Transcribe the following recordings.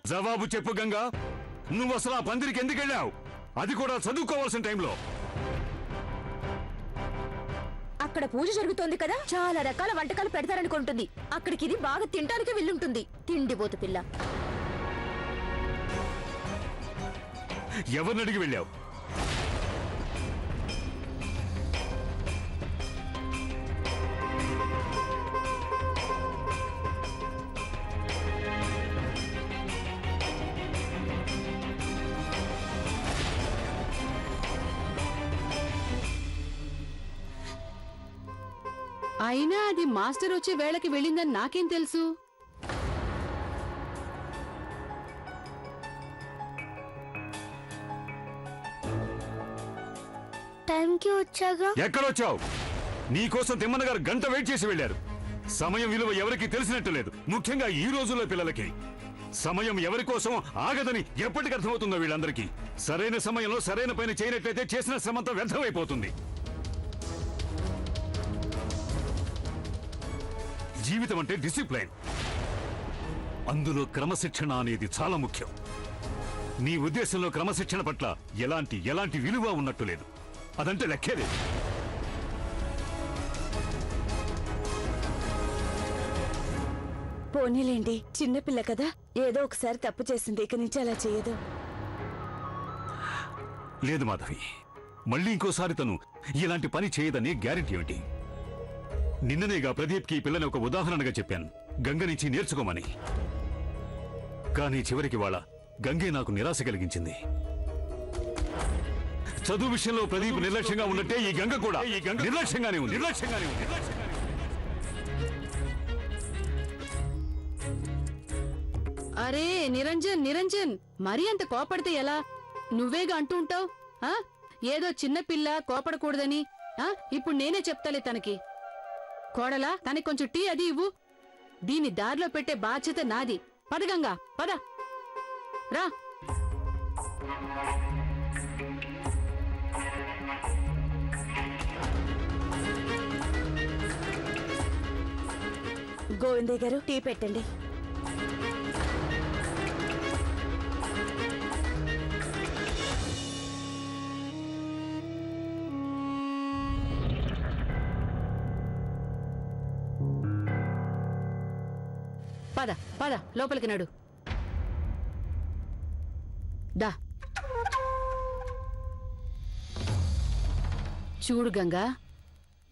జవాబు చెప్పు గంగా, నువ్వు అసలు ఆ పందిరికి ఎందుకు వెళ్ళావు? అది కూడా చదువుకోవాల్సిన టైంలో. అక్కడ పూజ జరుగుతోంది కదా, చాలా రకాల వంటకాలు పెడతారనుకుంటుంది. అక్కడికి ఇది బాగా తినడానికి వెళ్ళుంటుంది. తిండిపోతు పిల్ల. ఎవరిని అడిగి వెళ్ళావు? అయినా అది మాస్టర్ వచ్చే వేళకి వెళ్ళిందని నాకేం తెలుసు? టైంకి వచ్చాగా. ఎక్కడొచ్చావు? నీకోసం తిమ్మన్న గారు గంట వెయిట్ చేసి వెళ్ళారు. సమయం విలువ ఎవరికి తెలిసినట్టు లేదు, ముఖ్యంగా ఈ రోజుల్లో పిల్లలకి. సమయం ఎవరి కోసం ఆగదని ఎప్పటికి అర్థమవుతుందో వీళ్ళందరికీ. సరైన సమయంలో సరైన పని చేయనట్లయితే చేసిన శ్రమంతా వ్యర్థమైపోతుంది. జీవితం అంటే డిసిప్లైన్, అందులో క్రమశిక్షణ అనేది చాలా ముఖ్యం. నీ ఉద్దేశంలో క్రమశిక్షణ పట్ల ఎలాంటి విలువ ఉన్నట్టు లేదు. అదంటే లెక్కే లేదు. పోనీలేండి, చిన్నపిల్ల కదా, ఏదో ఒకసారి తప్పు చేసింది, ఇక నుంచి అలా చేయదు. లేదు మాధవి, మళ్ళీ ఇంకోసారి తను ఇలాంటి పని చేయదని గ్యారెంటీ ఏమిటి? నిన్ననేగా ప్రదీప్కి ఈ పిల్లని ఒక ఉదాహరణగా చెప్పాను, గంగ నుంచి నేర్చుకోమని. కానీ చివరికి వాళ్ళ గంగే నాకు నిరాశ కలిగించింది. చదువు విషయంలో ప్రదీప్ నిర్లక్ష్యంగా ఉన్నట్టే ఈ గంగ కూడా నిర్లక్ష్యంగానే ఉంది. అరే నిరంజన్, నిరంజన్, మరీ అంత కోపడితే ఎలా? నువ్వేగా అంటూ ఉంటావు ఏదో చిన్న పిల్ల కోపడకూడదని. ఇప్పుడు నేనే చెప్తాలే తనకి. కోడలా, తనకి కొంచెం టీ అది ఇవ్వు. దీన్ని దారిలో పెట్టే బాధ్యత నాది. పద గంగా, పద రా. గోవిందయ్య గారు, టీ పెట్టండి. పద పద, లోపలికి నడు. దా. చూడు గంగా,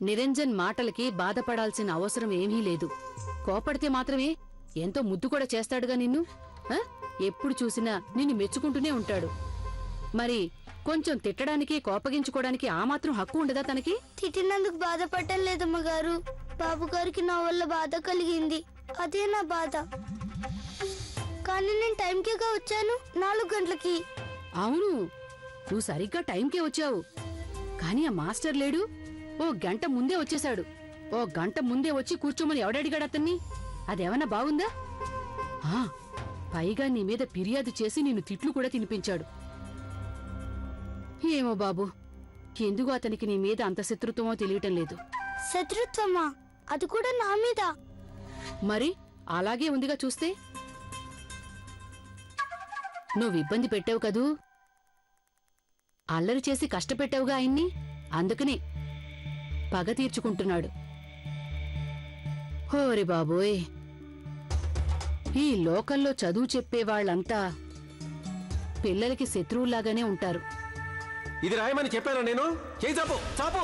నిరంజన్ మాటలకి బాధపడాల్సిన అవసరం ఏమీ లేదు. కోపడితే మాత్రమే ఎంతో ముద్దు కూడా చేస్తాడుగా నిన్ను. ఎప్పుడు చూసినా నిన్ను మెచ్చుకుంటూనే ఉంటాడు. మరి కొంచెం తిట్టడానికి, కోపగించుకోవడానికి ఆ మాత్రం హక్కు ఉండదా తనకి? తిట్టినందుకు బాధపడటం లేదమ్మ గారు. బాబు గారికి నా వల్ల బాధ కలిగింది, అదే నా బాధ. కానీ నేను టైంకేగా వచ్చాను, 4 గంటలకి. అవును, నువ్వు సరిగ్గా టైంకే వచ్చావు. కానీ ఆ మాస్టర్ లేడు, ఓ గంట ముందే వచ్చేశాడు. ఓ గంట ముందే వచ్చి కూర్చోమని ఎవడడిగాడు అతన్ని? అదేమన్నా బాగుందా? పైగా నీ మీద ఫిర్యాదు చేసి నిన్ను తిట్లు కూడా తినిపించాడు. ఏమో బాబు, ఎందుకు అతనికి నీ మీద అంత శత్రుత్వమో తెలియటం లేదు. శత్రుత్వమా? అది కూడా నా మీద? మరి అలాగే ఉందిగా చూస్తే. నువ్వు ఇబ్బంది పెట్టావు కదూ, అల్లరి చేసి కష్టపెట్టావుగా ఆయన్ని, అందుకనే పగ తీర్చుకుంటున్నాడు. హోరి బాబోయ్, ఈ లోకల్లో చదువు చెప్పేవాళ్లంతా పిల్లలకి శత్రువులాగానే ఉంటారు. ఇది రాయమని చెప్పాను నేను. చేయి చాపు, చాపు.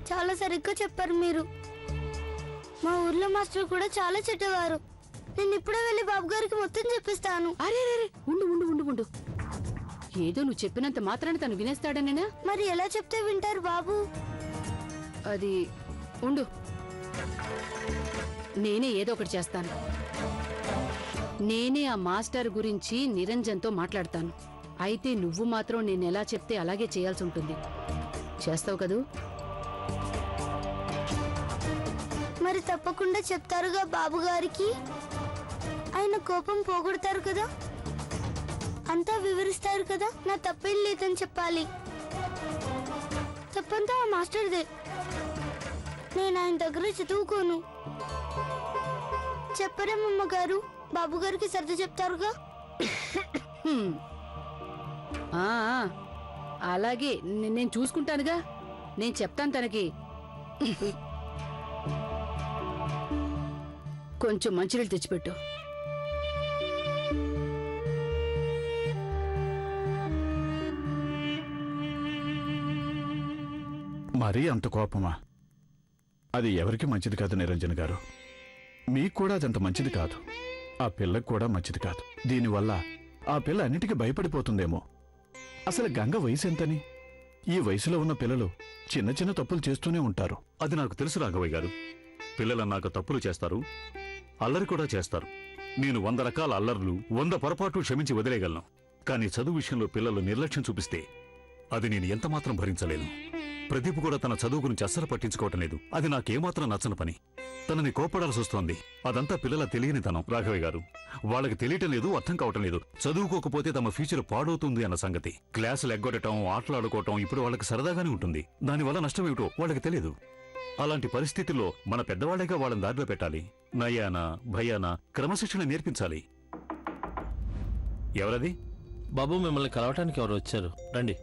చాలా సరిగ్గా చెప్పారు మీరు. మా ఊర్లో మాస్టర్ కూడా చాలా చెడ్డవారు. నేను ఇప్పుడే వెళ్ళి బాబు గారికి మొత్తం చెప్పిస్తాను. అరే ఉండు ఉండు ఉండు ఉండు ఏదో నువ్వు చెప్పినంత మాత్రాన్ని తను వినేస్తాడనేనా? మరి ఎలా చెప్తే వింటారు బాబు? అది ఉండు, నేనే ఏదో ఒకటి చేస్తాను. నేనే ఆ మాస్టర్ గురించి నిరంజన్తో మాట్లాడతాను. అయితే నువ్వు మాత్రం నేనెలా చెప్తే అలాగే చేయాల్సి ఉంటుంది. చేస్తావు కదూ? మరి తప్పకుండా చెప్తారుగా బాబు గారికి. ఆయన కోపం పోగొడతారు కదా, అంతా వివరిస్తారు కదా. నా తప్పేం లేదని చెప్పాలి. తప్పంతా ఆ మాస్టర్దే. నేను ఆయన దగ్గర చదువుకోను. చెప్పరేమమ్మ గారు, బాబు గారికి సర్ది చెప్తారుగా. హ్మ్. ఆ, అలాగే నేను చూసుకుంటానుగా. నేను చెప్తాను తనకి. కొంచెం మంచినీళ్ళు తెచ్చిపెట్టు. మరీ అంత కోపమా? అది ఎవరికి మంచిది కాదు నిరంజన్ గారు. మీకు కూడా అదంత మంచిది కాదు. ఆ పిల్లకు కూడా మంచిది కాదు. దీనివల్ల ఆ పిల్ల అన్నిటికీ భయపడిపోతుందేమో. అసలు గంగ వయసు ఎంతని? ఈ వయసులో ఉన్న పిల్లలు చిన్న చిన్న తప్పులు చేస్తూనే ఉంటారు. అది నాకు తెలుసు రాఘవయ్య గారు. పిల్లలన్నాక తప్పులు చేస్తారు, అల్లరి కూడా చేస్తారు. నేను 100 రకాల అల్లర్లు, 100 పొరపాట్లు క్షమించి వదిలేయగలను. కానీ చదువు విషయంలో పిల్లలు నిర్లక్ష్యం చూపిస్తే అది నేను ఎంతమాత్రం భరించలేను. ప్రదీప్ కూడా తన చదువు గురించి అస్సలు పట్టించుకోవటం లేదు. అది నాకేమాత్రం నచ్చని పని. తనని కోపడాల్సి వస్తోంది. అదంతా పిల్లల తెలియనితనం రాఘవయ్య గారు. వాళ్ళకి తెలియటం లేదు, అర్థం కావటం లేదు. చదువుకోకపోతే తమ ఫ్యూచర్ పాడవుతుంది అన్న సంగతి. క్లాసులు ఎగ్గొట్టడం, ఆటలాడుకోవటం ఇప్పుడు వాళ్ళకి సరదాగానే ఉంటుంది. దానివల్ల నష్టమేమిటో వాళ్ళకి తెలియదు. అలాంటి పరిస్థితుల్లో మన పెద్దవాళ్లేగా వాళ్ళని దారిలో పెట్టాలి. నయానా భయానా క్రమశిక్షణ నేర్పించాలి. ఎవరది? బాబు, మిమ్మల్ని కలవటానికి ఎవరు వచ్చారు? రండి.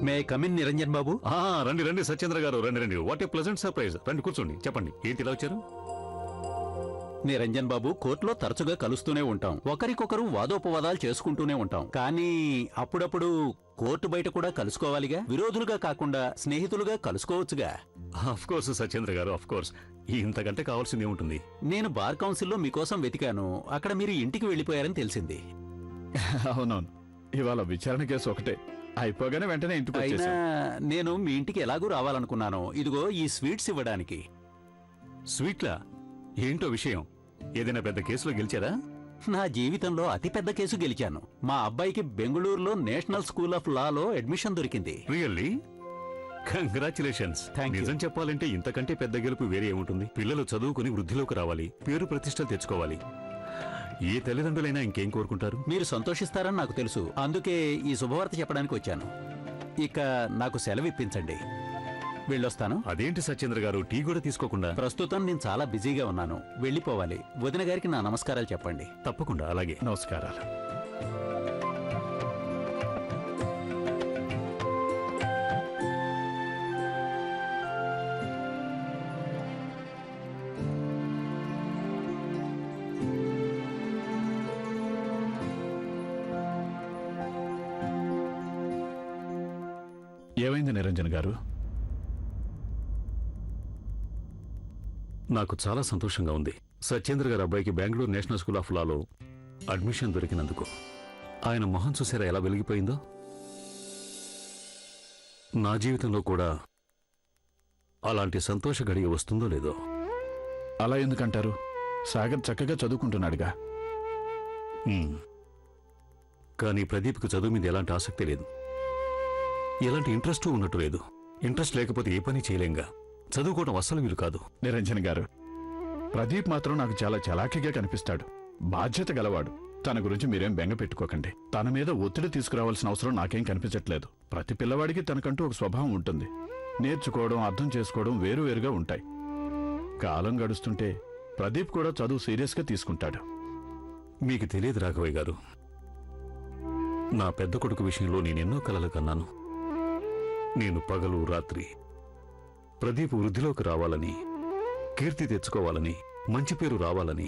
మే కమిన్ నిరంజన్ బాబు? రండి రండి సత్యేంద్ర గారు, రండి రండి. What a pleasant surprise. రండి కూర్చోండి. చెప్పండి, ఏంటి ఇలా వచ్చారు? నిరంజన్ బాబు, కోర్టులో తరచుగా కలుస్తూనే ఉంటాం. ఒకరికొకరు వాదోపవాదాలు చేసుకుంటూనే ఉంటాం. కానీ అప్పుడప్పుడు కోర్టు బయట కూడా కలుసుకోవాలిగా. విరోధులుగా కాకుండా స్నేహితులుగా కలుసుకోవచ్చుగా. ఆఫ్ కోర్స్ సత్యేంద్ర గారు, ఆఫ్ కోర్స్. ఇంతకంటే కావాల్సింది ఏముంటుంది? నేను బార్ కౌన్సిల్లో మీకోసం వెతికాను. అక్కడ మీరు ఇంటికి వెళ్ళిపోయారని తెలిసింది. అవునవును, ఇవాళ విచారణ కేసు ఒకటే. అయిపోగానే వెంటనే ఇంటికి అయినా వచ్చేసాం. నేను మీ ఇంటికి ఎలాగూ రావాలనుకున్నాను. ఇదిగో ఈ స్వీట్స్ ఇవ్వడానికి. స్వీట్లా? ఏంటో విషయం? ఏదైనా పెద్ద కేసులో గెలిచారా? నా జీవితంలో అతిపెద్ద కేసు గెలిచాను. మా అబ్బాయికి బెంగళూరులో national school of Lalo admission దొరికింది. రియల్లీ? కంగ్రాచులేషన్స్. Thank you. నిజం చెప్పాలంటే ఇంతకంటే పెద్ద గెలుపు వేరే ఏముంటుంది? పిల్లలు చదువుకుని వృద్ధిలోకి రావాలి, పేరు ప్రతిష్టలు తెచ్చుకోవాలి. ఏ తల్లిదండ్రులైనా ఇంకేం కోరుకుంటారు? మీరు సంతోషిస్తారని నాకు తెలుసు. అందుకే ఈ శుభవార్త చెప్పడానికి వచ్చాను. ఇక నాకు సెలవు ఇప్పించండి. వెళ్ళొస్తాను. అదేంటి సత్యేంద్ర గారు, టీ కూడా తీసుకోకుండా? ప్రస్తుతం నేను చాలా బిజీగా ఉన్నాను, వెళ్ళిపోవాలి. వదిన గారికి నా నమస్కారాలు చెప్పండి. తప్పకుండా. అలాగే. నమస్కారాలు. ఏమైంది నిరంజన్ గారు? నాకు చాలా సంతోషంగా ఉంది సత్యేంద్ర గారి అబ్బాయికి Bengaluru national school of Lalo admission దొరికినందుకు. ఆయన మొహం చూసారా ఎలా వెలిగిపోయిందో? నా జీవితంలో కూడా అలాంటి సంతోష గడియ వస్తుందో లేదో. అలా ఎందుకంటారు? సాగర్ చక్కగా చదువుకుంటున్నాడుగా. కానీ ప్రదీప్కి చదువు మీద ఎలాంటి ఆసక్తి లేదు, ఎలాంటి ఇంట్రెస్టు ఉన్నట్టు లేదు. ఇంట్రెస్ట్ లేకపోతే ఏ పని చేయలేంగా. చదువుకోవడం అస్సలు వీలు కాదు. నిరంజన్ గారు, ప్రదీప్ మాత్రం నాకు చాలా చలాకీగా కనిపిస్తాడు. బాధ్యత గలవాడు. తన గురించి మీరేం బెంగ పెట్టుకోకండి. తన మీద ఒత్తిడి తీసుకురావాల్సిన అవసరం నాకేం కనిపించట్లేదు. ప్రతి పిల్లవాడికి తనకంటూ ఒక స్వభావం ఉంటుంది. నేర్చుకోవడం, అర్థం చేసుకోవడం వేరువేరుగా ఉంటాయి. కాలం గడుస్తుంటే ప్రదీప్ కూడా చదువు సీరియస్గా తీసుకుంటాడు. మీకు తెలియదు రాఘవయ్య గారు, నా పెద్ద కొడుకు విషయంలో నేనెన్నో కలలు కన్నాను. నేను పగలు రాత్రి ప్రదీప్ వృద్ధిలోకి రావాలని, కీర్తి తెచ్చుకోవాలని, మంచి పేరు రావాలని,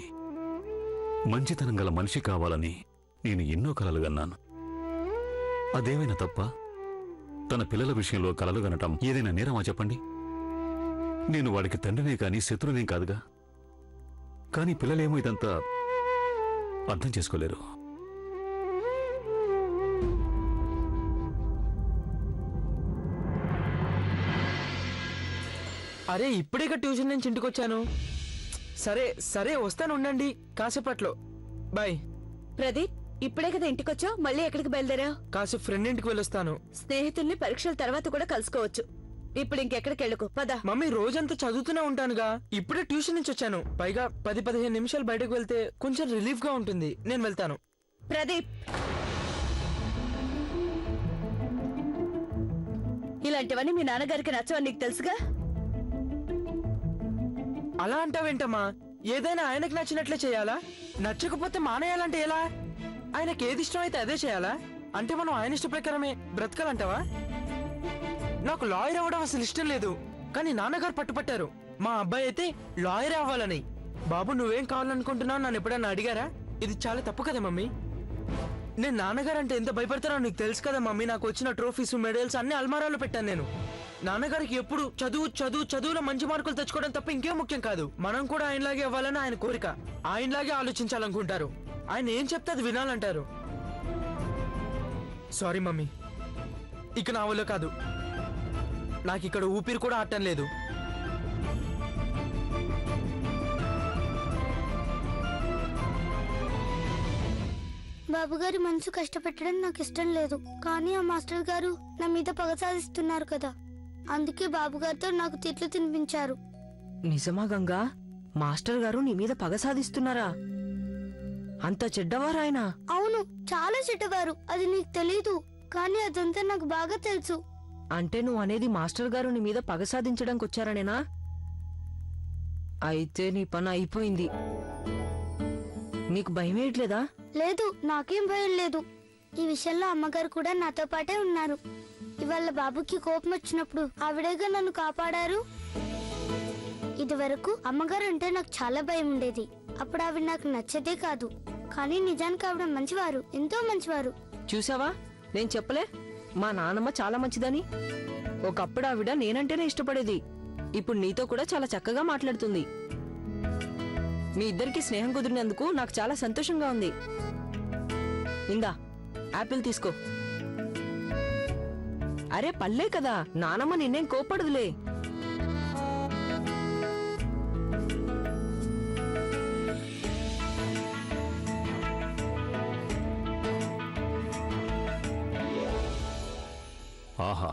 మంచితనం గల మనిషి కావాలని నేను ఎన్నో కలలు కన్నాను. అదేమైనా తప్ప? తన పిల్లల విషయంలో కలలు కనటం ఏదైనా నేరమా చెప్పండి? నేను వాడికి తండ్రినే కాని శత్రునేం కాదుగా. కానీ పిల్లలేమో ఇదంతా అర్థం చేసుకోలేరు. అరే, ఇప్పుడేగా ట్యూషన్ నుంచి ఇంటికి వచ్చాను. సరే సరే, వస్తాను, ఉండండి కాసేపట్లో. బాయ్. ప్రదీప్, ఇప్పుడే కదా ఇంటికొచ్చావు, మళ్ళీ ఎక్కడికి బయలుదేరా? కాసేపు ఫ్రెండ్ ఇంటికి వెళ్ళొస్తాను. స్నేహితుల్ని పరీక్షల తర్వాత కూడా కలుసుకోవచ్చు. ఇప్పుడు ఇంకెక్కడికి వెళ్ళకు, పద. మమ్మీ, రోజంతా చదువుతూనే ఉంటానుగా. ఇప్పుడే ట్యూషన్ నుంచి వచ్చాను. పైగా 10-15 నిమిషాలు బయటకు వెళ్తే కొంచెం రిలీఫ్ గా ఉంటుంది. నేను వెళ్తాను. ప్రదీప్, ఇలాంటివన్నీ మీ నాన్నగారికి నచ్చవని నీకు తెలుసుగా. అలా అంటావేంటమ్మా? ఏదైనా ఆయనకు నచ్చినట్లే చేయాలా? నచ్చకపోతే మానేయాలంటే ఎలా? ఆయనకి ఏది ఇష్టం అయితే అదే చేయాలా? అంటే మనం ఆయన ఇష్ట ప్రకారమే బ్రతకాలంటావా? నాకు లాయర్ అవ్వడం అసలు ఇష్టం లేదు, కానీ నాన్నగారు పట్టుపట్టారు. మా అబ్బాయి అయితే లాయర్ అవ్వాలని. బాబు నువ్వేం కావాలనుకుంటున్నావు నన్ను ఎప్పుడన్నా అడిగారా? ఇది చాలా తప్పు కదా మమ్మీ. నేను నాన్నగారు అంటే ఎంత భయపడతానో నీకు తెలుసు కదా మమ్మీ. నాకు వచ్చిన ట్రోఫీస్, మెడల్స్ అన్ని అల్మారాలో పెట్టాను నేను. నాన్నగారికి ఎప్పుడు చదువులో మంచి మార్కులు తెచ్చుకోవడం తప్ప ఇంకేం ముఖ్యం కాదు. మనం కూడా ఆయనలాగే అవ్వాలని ఆయన కోరిక. ఆయనలాగే ఆలోచించాలనుకుంటారు. ఆయన ఏం చెప్తే అది వినాలంటారు. సారీ మమ్మీ, ఇక నా వల్ల కాదు. నాకు ఇక్కడ ఊపిరి కూడా ఆడటం లేదు. బాబుగారి మనసు కష్టపెట్టడం నాకు ఇష్టం లేదు, కానీ ఆ మాస్టర్ గారు నా మీద పగ సాధిస్తున్నారు కదా, అందుకే బాబుగారితో నాకు తిట్లు తినిపించారు. నిజమా గంగా? మాస్టర్ గారు నీ మీద పగ సాధిస్తున్నారా? అంత చెడ్డవారాయన? అవును, చాలా చెడ్డవారు. అది నీకు తెలీదు, కానీ అదంతా నాకు బాగా తెలుసు. అంటే నువ్వు అనేది మాస్టర్ గారు నీ మీద పగ సాధించడానికి వచ్చారనేనా? అయితే నీ పని అయిపోయింది. నీకు భయం వేయట్లేదా? లేదు, నాకేం భయం లేదు. ఈ విషయంలో అమ్మగారు కూడా నాతో పాటే ఉన్నారు. ఇవాళ బాబుకి కోపం వచ్చినప్పుడు ఆవిడేగా నన్ను కాపాడారు. ఇదివరకు అమ్మగారు అంటే నాకు చాలా భయం ఉండేది. అప్పుడు ఆవిడ నాకు నచ్చదే కాదు, కానీ నిజానికి ఆవిడ మంచివారు, ఎంతో మంచివారు. చూసావా, నేను చెప్పలే మా నాన్నమ్మ చాలా మంచిదని. ఒకప్పుడు ఆవిడ నేనంటేనే ఇష్టపడేది. ఇప్పుడు నీతో కూడా చాలా చక్కగా మాట్లాడుతుంది. మీ ఇద్దరికి స్నేహం కుదిరినందుకు నాకు చాలా సంతోషంగా ఉంది. ఇందా యాపిల్ తీసుకో. అరే పల్లే కదా, నానమ్మ నిన్నేం కోపడదులే. ఆహా,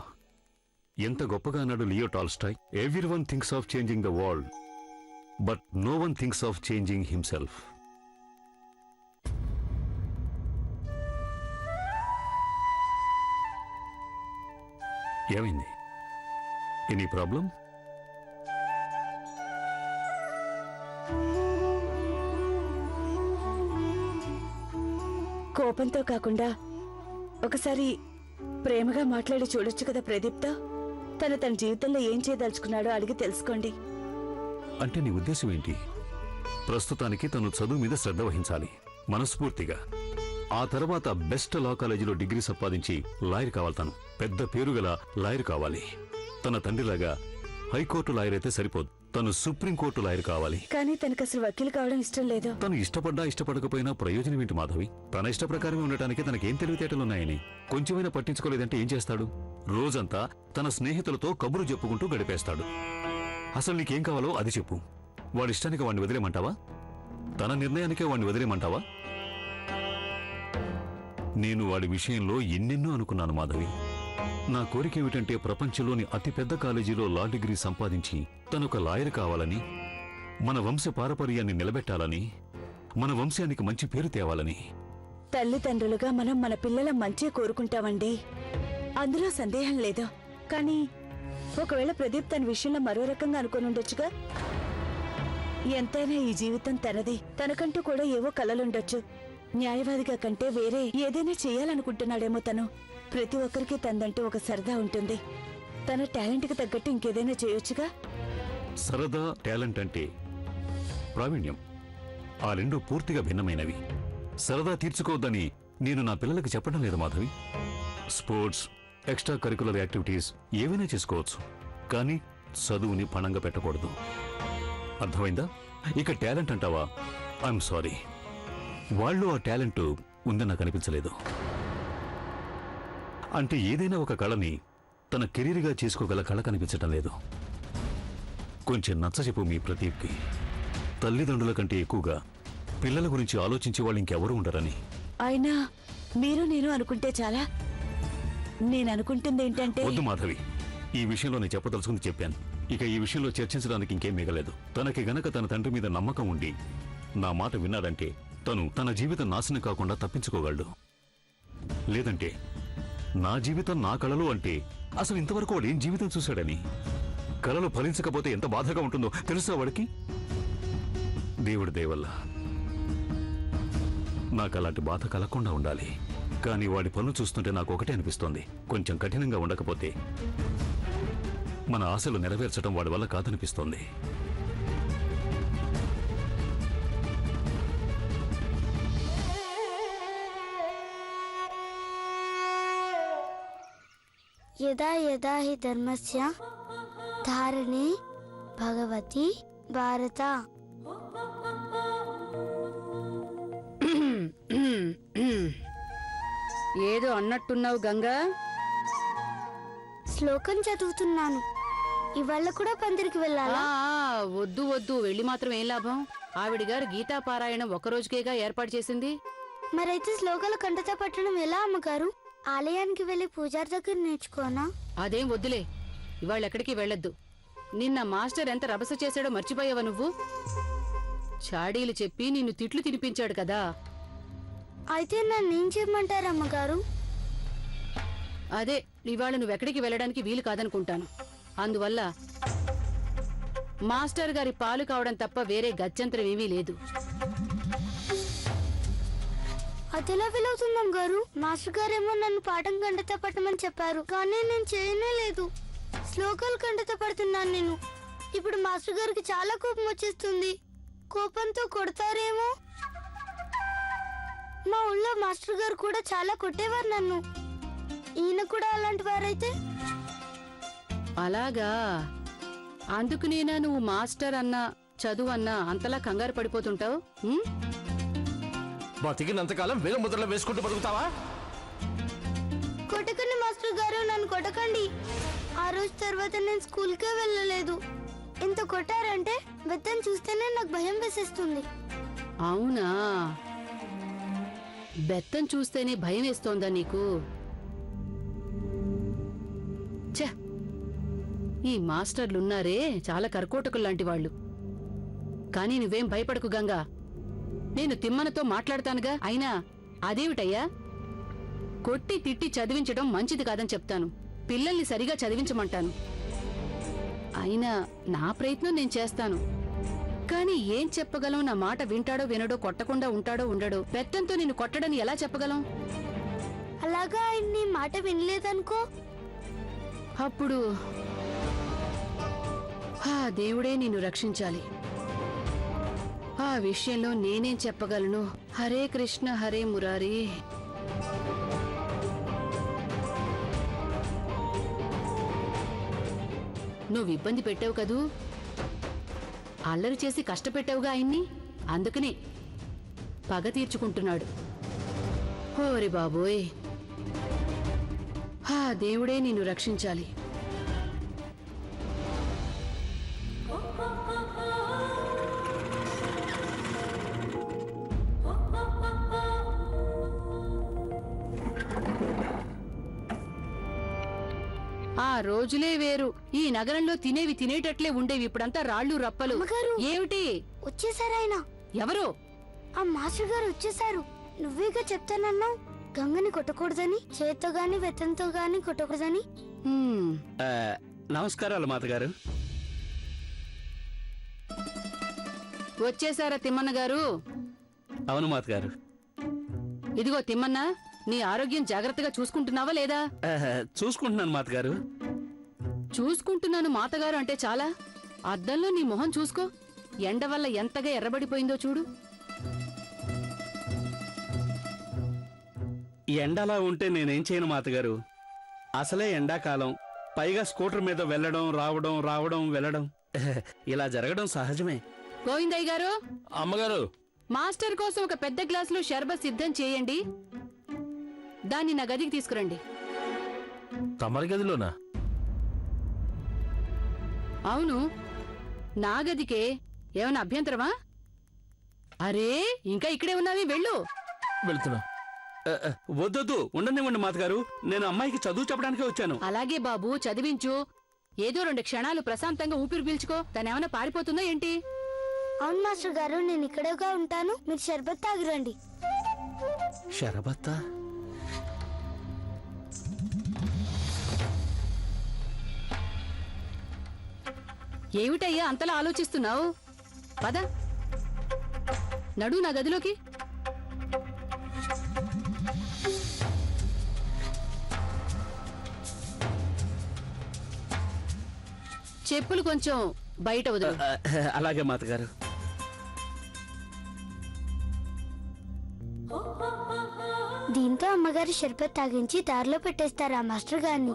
ఎంత గొప్పగా అన్నాడు Leo Tolstoy. Everyone thinks of changing the world, but no one thinks of changing himself. ఏమైంది? Any problem? కోపంతో కాకుండా ఒకసారి ప్రేమగా మాట్లాడి చూడొచ్చు కదా ప్రదీప్తో. తన జీవితంలో ఏం చేయదలుచుకున్నాడో అడిగి తెలుసుకోండి. అంటే నీ ఉద్దేశం ఏంటి? ప్రస్తుతానికి తను చదువు మీద శ్రద్ధ వహించాలి మనస్ఫూర్తిగా. ఆ తర్వాత బెస్ట్ లా కాలేజీలో డిగ్రీ సంపాదించి లాయర్ కావాలి. తను పెద్ద పేరుగల లాయర్ కావాలి. తన తండ్రిలాగా హైకోర్టు లాయర్ అయితే సరిపోదు, తను సుప్రీంకోర్టు లాయర్ కావాలి. కానీ తనకు అసలు వకీలు కావడం ఇష్టం లేదు. తను ఇష్టపడ్డా ఇష్టపడకపోయినా ప్రయోజనం ఏంటి మాధవి? తన ఇష్ట ప్రకారమే ఉండటానికి తనకేం తెలివితేటలున్నాయని కొంచెమైనా పట్టించుకోలేదంటే ఏం చేస్తాడు? రోజంతా తన స్నేహితులతో కబురు చెప్పుకుంటూ గడిపేస్తాడు. అసలు నీకేం కావాలో అది చెప్పు. వాడిష్టానికి వాడిని వదిలేమంటావా? తన నిర్ణయానికే వాడిని వదిలేమంటావా? నేను వాడి విషయంలో ఎన్నెన్నో అనుకున్నాను మాధవి. నా కోరిక ఏమిటంటే ప్రపంచంలోని అతిపెద్ద కాలేజీలో లా డిగ్రీ సంపాదించి తనొక లాయర్ కావాలని, మన వంశ పారపర్యాన్ని నిలబెట్టాలని, మన వంశానికి మంచి పేరు తేవాలని. తల్లిదండ్రులుగా మనం మన పిల్లల మంచి కోరుకుంటామండి, అందులో సందేహం లేదు. కానీ ఒకవేళ ప్రదీప్ తన విషయంలో మరో రకంగా అనుకుని ఉండొచ్చుగా. ఎంతైనా ఈ జీవితం తనది, తనకంటూ కూడా ఏవో కలలుండొచ్చు. న్యాయవాదిగా కంటే వేరే ఏదైనా చేయాలనుకుంటున్నాడేమో తను. ప్రతి ఒక్కరికి తనదంటూ ఒక సరదా ఉంటుంది. తన టాలెంట్కి తగ్గట్టు ఇంకేదైనా చేయొచ్చుగా. సరదా, టాలెంట్ అంటే ప్రావీణ్యం, ఆ రెండు పూర్తిగా భిన్నమైనవి. సరదా తీర్చుకోవద్దని నేను నా పిల్లలకి చెప్పడం లేదు Madhavi. Sports, extra curricular activities ఏవైనా చేసుకోవచ్చు, కానీ చదువుని పణంగా పెట్టకూడదు. అర్థమైందా? ఇక టాలెంట్ అంటావా? ఐఎమ్ సారీ, వాళ్ళు ఆ టాలెంట్ ఉందని నాకు అనిపించలేదు. అంటే ఏదైనా ఒక కళని తన కెరీర్గా చేసుకోగల కళ కనిపించటం లేదు. కొంచెం నచ్చచెప్పు మీ ప్రదీప్కి. తల్లిదండ్రుల కంటే ఎక్కువగా పిల్లల గురించి ఆలోచించే వాళ్ళు ఇంకెవరూ ఉండరని. అయినా మీరు నేను అనుకుంటే చాలా. నేను అనుకుంటుంది ఏంటంటే... వద్దు మాధవి, ఈ విషయంలో నేను చెప్పదలుచుకుంది చెప్పాను. ఇక ఈ విషయంలో చర్చించడానికి ఇంకేం మిగలేదు. తనకి గనక తన తండ్రి మీద నమ్మకం ఉండి నా మాట విన్నాడంటే తను తన జీవితం నాశనం కాకుండా తప్పించుకోగలడు. లేదంటే నా జీవితం నా కళలు అంటే అసలు ఇంతవరకు వాడు ఏం జీవితం చూశాడని. కళలు ఫలించకపోతే ఎంత బాధగా ఉంటుందో తెలుసా వాడికి? దేవుడి దయవల్ల నాకు అలాంటి బాధ కలగకుండా ఉండాలి. కానీ వాడి పనులు చూస్తుంటే నాకు ఒకటే అనిపిస్తోంది, కొంచెం కఠినంగా ఉండకపోతే మన ఆశలు నెరవేర్చడం వాడి వల్ల కాదనిపిస్తోంది. యదా యదా హి ధర్మస్య ధారణే భగవతి భారత. ఏదో అన్నట్టున్నావు గంగా. శ్లోకం చదువుతున్నాను. ఇవాళ కూడా పందిరికి వెళ్ళాలా? వద్దు వద్దు, వెళ్ళి మాత్రం ఏం లాభం? ఆవిడ గారు గీతా పారాయణం ఒక్కరోజుకేగా ఏర్పాటు చేసింది. మరైతే శ్లోకాలు కంటత పట్టడం ఎలా అమ్మగారు? ఆలయానికి వెళ్ళి పూజారి దగ్గర నేర్చుకోనా? అదేం వద్దులే, ఇవాళ ఎక్కడికి వెళ్ళొద్దు. నిన్న మాస్టర్ ఎంత రభస చేశాడో మర్చిపోయావా నువ్వు? చాడీలు చెప్పి నిన్ను తిట్లు తినిపించాడు కదా. అయితే నన్నేం చేయమంటారు అమ్మగారు? అదే, ఇవాళ నువ్వెక్కడికి వెళ్ళడానికి వీలు కాదనుకుంటాను. అందువల్ల మాస్టర్ గారి పాలు కావడం తప్ప వేరే గత్యంతరం ఏమీ లేదు. అదెలా వీలవుతుంది అమ్మగారు? మాస్టర్ గారేమో నన్ను పాఠం కంటత పట్టమని చెప్పారు, కానీ నేను చేయనే లేదు. శ్లోకాలు కంటత పడుతున్నాను నేను. ఇప్పుడు మాస్టర్ గారికి చాలా కోపం వచ్చేస్తుంది. కోపంతో కొడతారేమో. మా ఊళ్ళో మాస్టర్ గారు కూడా చాలా కొట్టేవారు నన్ను. ఈయన కూడా అలాంటి వారైతే? అలాగా, అందుకునేనా నువ్వు మాస్టర్ అన్నా చదువు అన్నా అంతలా కంగారు పడిపోతుంటావు? బతికినంతకాలం వేల ముద్రలు వేసుకుంటూ బతుకుతావా? కొట్టకండి మాస్టర్ గారు, నన్ను కొట్టకండి. ఆ రోజు తర్వాత నేను స్కూల్కే వెళ్ళలేదు. ఎంత కొట్టారంటే బెత్తం చూస్తేనే నాకు భయం వేసేస్తుంది. అవునా, బెత్తం చూస్తేనే భయం వేస్తోందా నీకు? ఛ, ఈ మాస్టర్లున్నారే చాలా కర్కోటకులు లాంటి వాళ్ళు. కానీ నువ్వేం భయపడకు గంగా, నేను తిమ్మనతో మాట్లాడతానుగా. అయినా అదేమిటయ్యా, కొట్టి తిట్టి చదివించడం మంచిది కాదని చెప్తాను. పిల్లల్ని సరిగా చదివించమంటాను. అయినా నా ప్రయత్నం నేను చేస్తాను. కానీ ఏం చెప్పగలం? నా మాట వింటాడో వినడో, కొట్టకుండా ఉంటాడో ఉండడో. పెత్తంతో నిన్ను కొట్టడని ఎలా చెప్పగలం? అలాగా ఆయన్ని మాట వినలేదనుకో. అప్పుడు ఆ దేవుడే నిన్ను రక్షించాలి. ఆ విషయంలో నేనేం చెప్పగలను? హరే కృష్ణ హరే మురారి. నువ్వు ఇబ్బంది పెట్టావు కదూ, అల్లరి చేసి కష్టపెట్టావుగా ఆయన్ని. అందుకనే పగ తీర్చుకుంటున్నాడు. ఓరి బాబోయ్, ఆ దేవుడే నిన్ను రక్షించాలి. ఆ రోజులే వేరు. ఈ నగరంలో తినేవి తినేటట్లే ఉండేవి. ఇప్పుడంతా రాళ్ళు రప్పలు. అమ్మగారు! ఏమిటి? వచ్చేసారు ఆయన. ఎవరు? ఆ మాస్టర్ గారు వచ్చేసారు. నువ్వేగా చెప్తానన్నావు గంగని కొట్టకూడదని, చేత్తో గాని వెత్తంతో గాని కొట్టకూడదని. నమస్కారాలు మాతగారు. వచ్చేసారా తిమ్మన్న గారు? అవును మాతగారు. ఇదిగో తిమ్మన్న, నీ ఆరోగ్యం జాగ్రత్తగా చూసుకుంటున్నావా లేదా? చూసుకుంటున్నాను మాతగారు. చూసుకుంటున్నాను మాతగారు అంటే చాలా. అద్దంలో నీ మొహం చూసుకో. ఎండ వల్ల ఎంతగా ఎర్రబడిపోయిందో చూడు. ఎండలా ఉంటే నేనేం చేయను మాతగారు. అసలే ఎండాకాలం, పైగా స్కూటర్ మీద వెళ్ళడం రావడం రావడం వెళ్ళడం ఇలా జరగడం సహజమే. గోవిందయ్య గారు, అమ్మగారు, మాస్టర్ కోసం ఒక పెద్ద గ్లాసులో షర్బత్ సిద్ధం చేయండి. దాన్ని నా గదికి తీసుకురండి. తమరి గదిలోనా? అవును, నా గదికే. ఏమన్నా అభ్యంతరమా? అరే, ఇంకా ఇక్కడే ఉన్నావి, వెళ్ళు. వెళ్తున్నా. వద్దొద్దు, ఉండనివ్వండి మాతగారు. నేను అమ్మాయికి చదువు చెప్పడానికే వచ్చాను. అలాగే బాబు, చదివించు. ఏదో 2 క్షణాలు ప్రశాంతంగా ఊపిరి పీల్చుకో. తనేమన్నా పారిపోతుందా ఏంటి? అవును మాస్టర్ గారు, నేను ఇక్కడేగా ఉంటాను. మీరు షర్బత్ తాగిరండి. షరబత్తా? ఏమిటయ్యా అంతలా ఆలోచిస్తున్నావు? పద. నడు నా గదిలోకి. చెప్పులు కొంచెం బయట వదిలి. అలాగే మాతగారు. దీంతో అమ్మగారు షర్బత్ తాగించి దారిలో పెట్టేస్తారు ఆ మాస్టర్ గారిని.